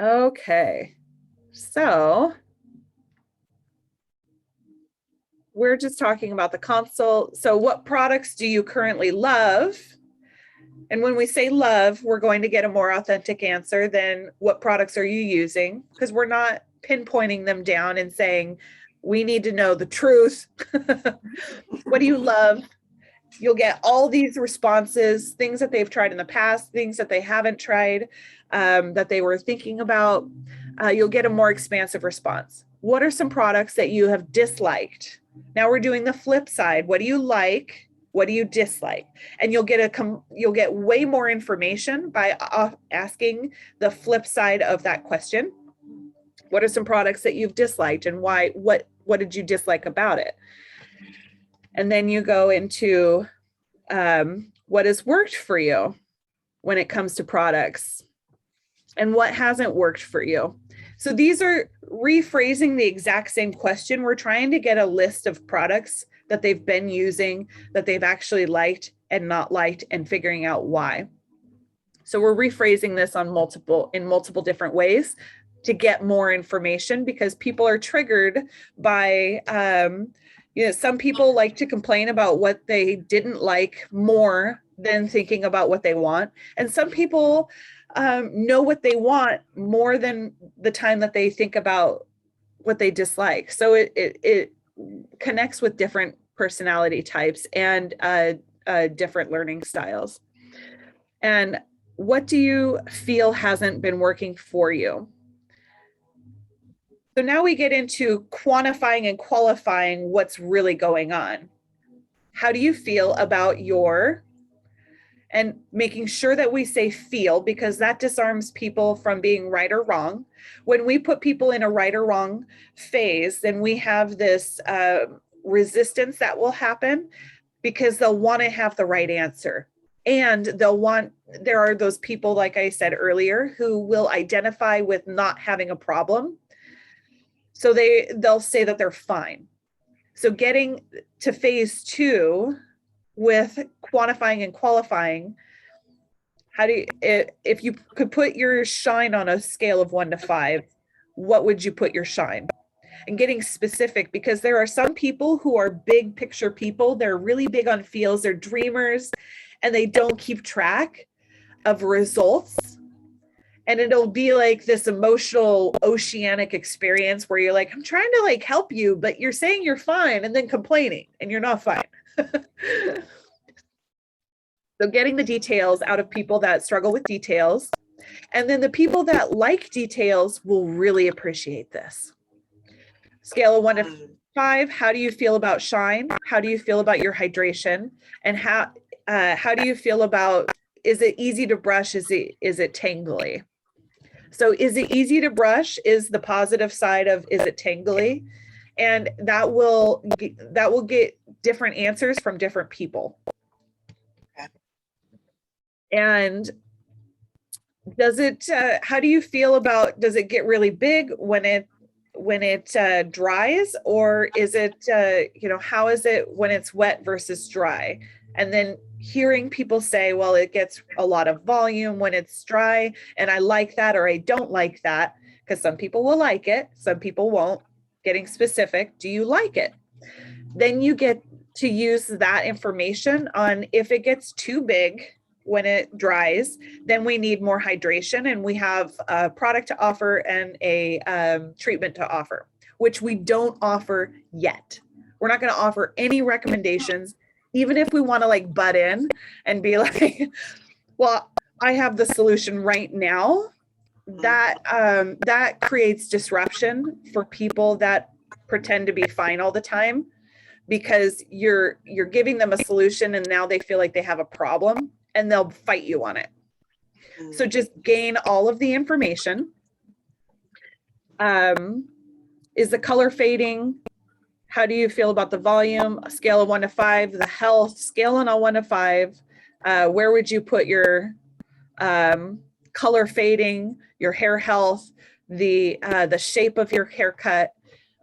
Okay, so we're just talking about the consult. So what products do you currently love? And when we say love, we're going to get a more authentic answer than what products are you using, because we're not pinpointing them down and saying, we need to know the truth. What do you love? You'll get all these responses, things that they've tried in the past, things that they haven't tried, that they were thinking about. You'll get a more expansive response. What are some products that you have disliked? Now we're doing the flip side. What do you like? What do you dislike? And you'll get way more information by asking the flip side of that question. What are some products that you've disliked, and why? What did you dislike about it? And then you go into what has worked for you when it comes to products, and what hasn't worked for you. So these are rephrasing the exact same question. We're trying to get a list of products that they've been using, that they've actually liked and not liked, and figuring out why. So we're rephrasing this in multiple different ways to get more information, because people are triggered by, some people like to complain about what they didn't like more than thinking about what they want. And some people know what they want more than the time that they think about what they dislike. So it connects with different personality types and different learning styles. And what do you feel hasn't been working for you? So now we get into quantifying and qualifying what's really going on. How do you feel about and making sure that we say feel, because that disarms people from being right or wrong. When we put people in a right or wrong phase, then we have this resistance that will happen, because they'll want to have the right answer. And there are those people, like I said earlier, who will identify with not having a problem. So they'll say that they're fine. So getting to phase 2 with quantifying and qualifying, if you could put your shine on a scale of 1 to 5, what would you put your shine? And getting specific, because there are some people who are big picture people. They're really big on feels, they're dreamers, and they don't keep track of results. And it'll be like this emotional oceanic experience where you're like, I'm trying to help you, but you're saying you're fine and then complaining, and you're not fine. So getting the details out of people that struggle with details. And then the people that like details will really appreciate this. Scale of 1 to 5, how do you feel about shine? How do you feel about your hydration? And how do you feel about, is it easy to brush? Is it tangly? So is it easy to brush is the positive side of, is it tangly? And that will get different answers from different people. Okay. And how do you feel about, does it get really big when it dries, or is it, how is it when it's wet versus dry? And then hearing people say, well, it gets a lot of volume when it's dry, and I like that, or I don't like that, because some people will like it, some people won't. Getting specific, do you like it? Then you get to use that information on, if it gets too big when it dries, then we need more hydration, and we have a product to offer and a treatment to offer, which we don't offer yet. We're not going to offer any recommendations, even if we want to butt in and be like, well, I have the solution right now. That creates disruption for people that pretend to be fine all the time, because you're giving them a solution and now they feel like they have a problem, and they'll fight you on it. So just gain all of the information. Is the color fading? How do you feel about the volume? A scale of 1 to 5, the health scale on a 1 to 5. Where would you put your color fading, your hair health, the shape of your haircut?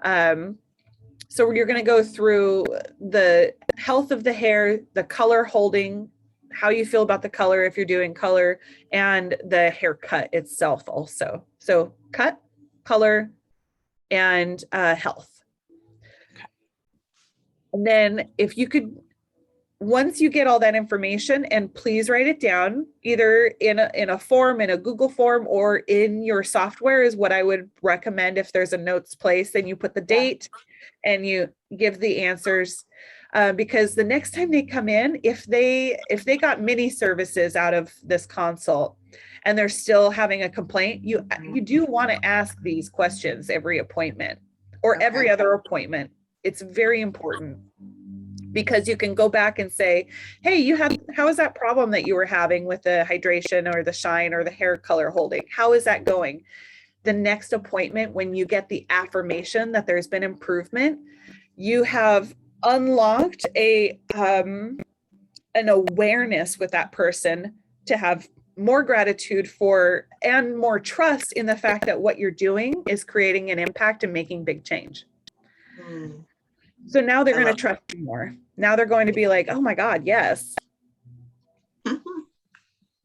So you're going to go through the health of the hair, the color holding, how you feel about the color, if you're doing color, and the haircut itself also. So cut, color, and health. And then if you could, once you get all that information, and please write it down, either in a form, in a Google form, or in your software is what I would recommend. If there's a notes place, then you put the date and you give the answers. Because the next time they come in, if they got mini services out of this consult and they're still having a complaint, you do want to ask these questions every appointment or every other appointment. It's very important, because you can go back and say, hey, how is that problem that you were having with the hydration or the shine or the hair color holding? How is that going? The next appointment, when you get the affirmation that there's been improvement, you have unlocked an awareness with that person to have more gratitude for and more trust in the fact that what you're doing is creating an impact and making big change. So now they're going to trust you more. Now they're going to be like, oh my God, yes.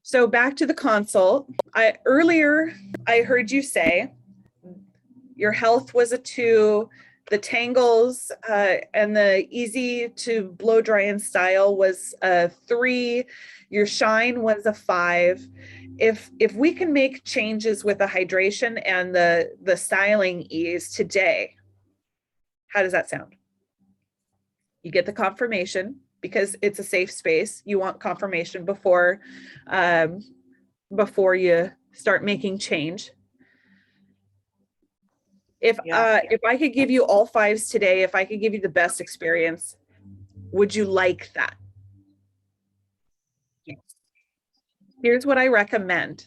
So back to the consult. Earlier I heard you say your health was a 2, the tangles and the easy to blow dry and style was a 3, your shine was a 5. If we can make changes with the hydration and the styling ease today, how does that sound? You get the confirmation because it's a safe space. You want confirmation before you start making change. If I could give you all 5s today, if I could give you the best experience, would you like that? Yes. Here's what I recommend.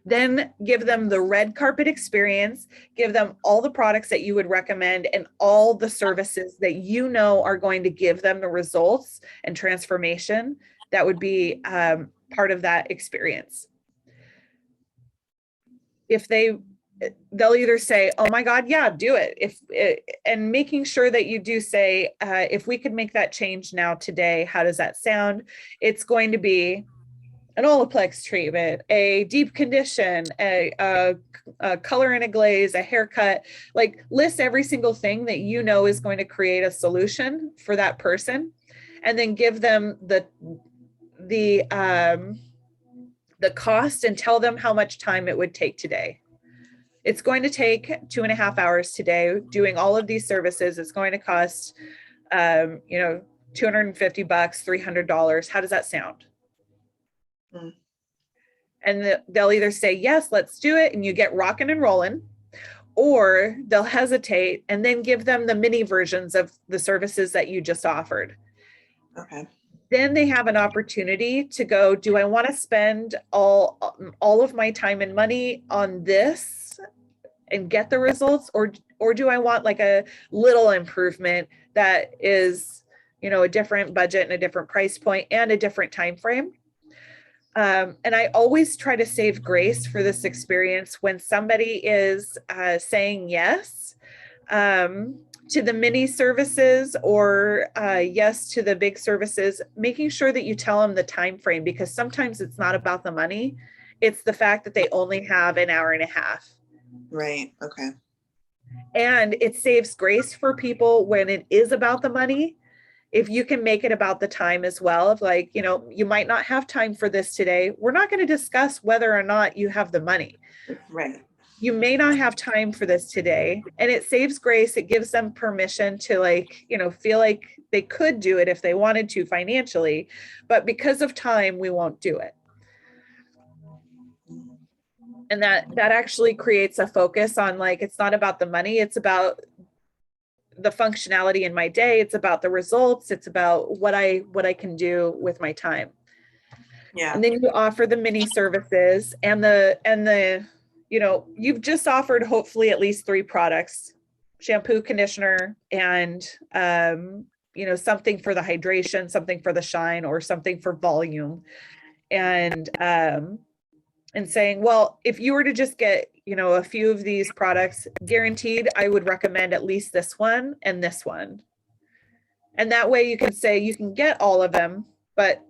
Then give them the red carpet experience, give them all the products that you would recommend and all the services that you know are going to give them the results and transformation that would be part of that experience. If they'll either say, oh my God, yeah, do it. And making sure that you do say, if we could make that change now today, how does that sound? It's going to be an Olaplex treatment, a deep condition, a color and a glaze, a haircut, like list every single thing that you know is going to create a solution for that person, and then give them the cost and tell them how much time it would take today. It's going to take 2.5 hours today doing all of these services. It's going to cost, $250, $300. How does that sound? And they'll either say, yes, let's do it. And you get rocking and rolling, or they'll hesitate and then give them the mini versions of the services that you just offered. Okay. Then they have an opportunity to go, do I want to spend all of my time and money on this and get the results? Or do I want like a little improvement that is, a different budget and a different price point and a different time frame? And I always try to save grace for this experience when somebody is saying yes to the mini services or yes to the big services, making sure that you tell them the time frame, because sometimes it's not about the money. It's the fact that they only have an hour and a half. Right. Okay. And it saves grace for people when it is about the money. If you can make it about the time as well, of like, you might not have time for this today. We're not going to discuss whether or not you have the money. Right. You may not have time for this today. And it saves grace. It gives them permission to feel like they could do it if they wanted to financially, but because of time, we won't do it. And that actually creates a focus on like, it's not about the money. It's about the functionality in my day. It's about the results. It's about what I can do with my time. Yeah. And then you offer the mini services and the you've just offered hopefully at least 3 products: shampoo, conditioner, and something for the hydration, something for the shine, or something for volume. And saying, well, if you were to just get, a few of these products, guaranteed, I would recommend at least this one and this one. And that way you can say you can get all of them, but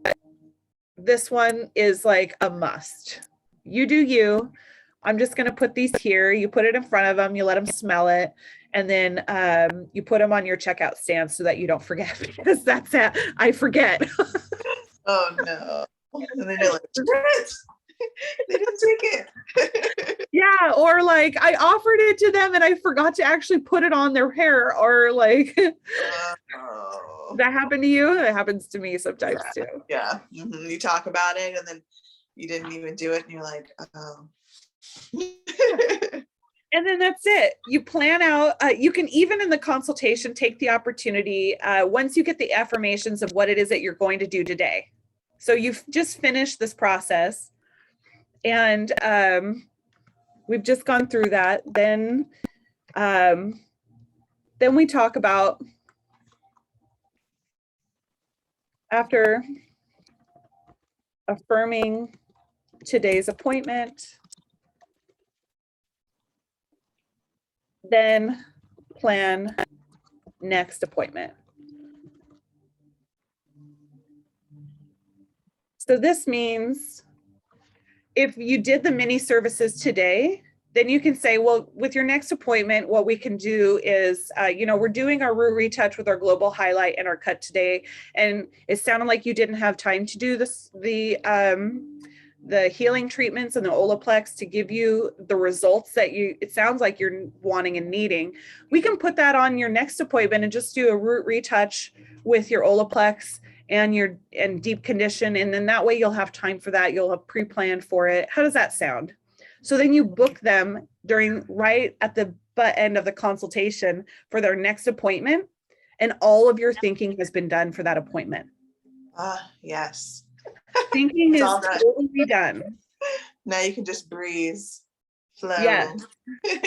this one is like a must. You do you. I'm just going to put these here. You put it in front of them, you let them smell it, and then you put them on your checkout stand so that you don't forget, because that's it. I forget. Oh no. And then you're like, they didn't take it. Yeah, or like I offered it to them and I forgot to actually put it on their hair, or like Oh. that happened to you? It happens to me sometimes too. Yeah. Mm-hmm. You talk about it and then you didn't even do it and you're like, oh. And then that's it. You plan out, you can even in the consultation take the opportunity, once you get the affirmations of what it is that you're going to do today. So you've just finished this process and we've just gone through that. Then we talk about, after affirming today's appointment, then plan next appointment. So this means if you did the mini services today, then you can say, well, with your next appointment, what we can do is, we're doing our root retouch with our global highlight and our cut today. And it sounded like you didn't have time to do this, the healing treatments and the Olaplex to give you the results that it sounds like you're wanting and needing. We can put that on your next appointment and just do a root retouch with your Olaplex and deep condition. And then that way you'll have time for that. You'll have pre-planned for it. How does that sound? So then you book them right at the butt end of the consultation for their next appointment. And all of your thinking has been done for that appointment. Yes. Thinking is totally done. Now you can just breeze, flow. Yeah.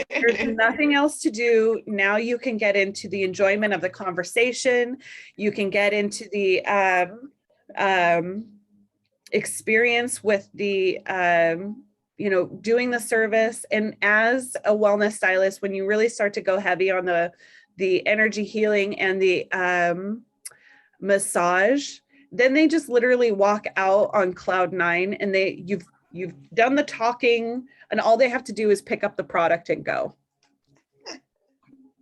There's nothing else to do. Now you can get into the enjoyment of the conversation. You can get into the experience with the, doing the service. And as a wellness stylist, when you really start to go heavy on the energy healing and the massage, then they just literally walk out on cloud nine, and you've done the talking, and all they have to do is pick up the product and go.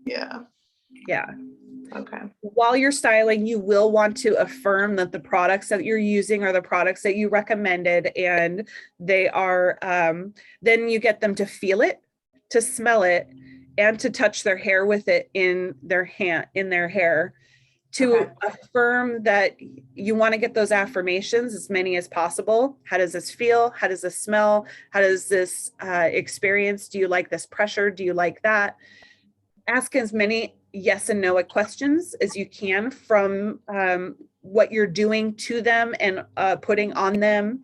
Yeah. Yeah. Okay. While you're styling, you will want to affirm that the products that you're using are the products that you recommended, and they are, then you get them to feel it, to smell it, and to touch their hair with it in their hair, to affirm that you want to get those affirmations, as many as possible. How does this feel? How does this smell? How does this experience? Do you like this pressure? Do you like that? Ask as many yes and no questions as you can from what you're doing to them and putting on them.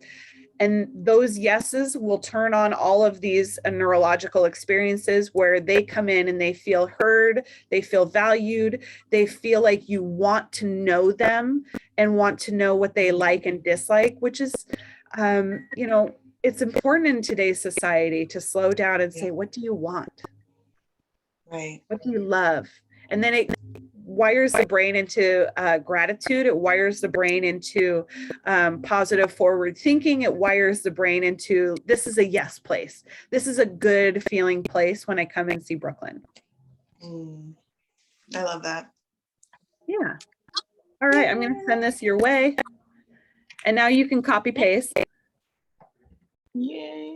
And those yeses will turn on all of these neurological experiences where they come in and they feel heard, they feel valued, they feel like you want to know them and want to know what they like and dislike, which is, it's important in today's society to slow down and say, what do you want? Right. What do you love? And then it wires the brain into gratitude. It wires the brain into positive forward thinking. It wires the brain into, this is a yes place. This is a good feeling place when I come and see Brooklyn. I love that. Yeah. All right. I'm going to send this your way. And now you can copy paste. Yay.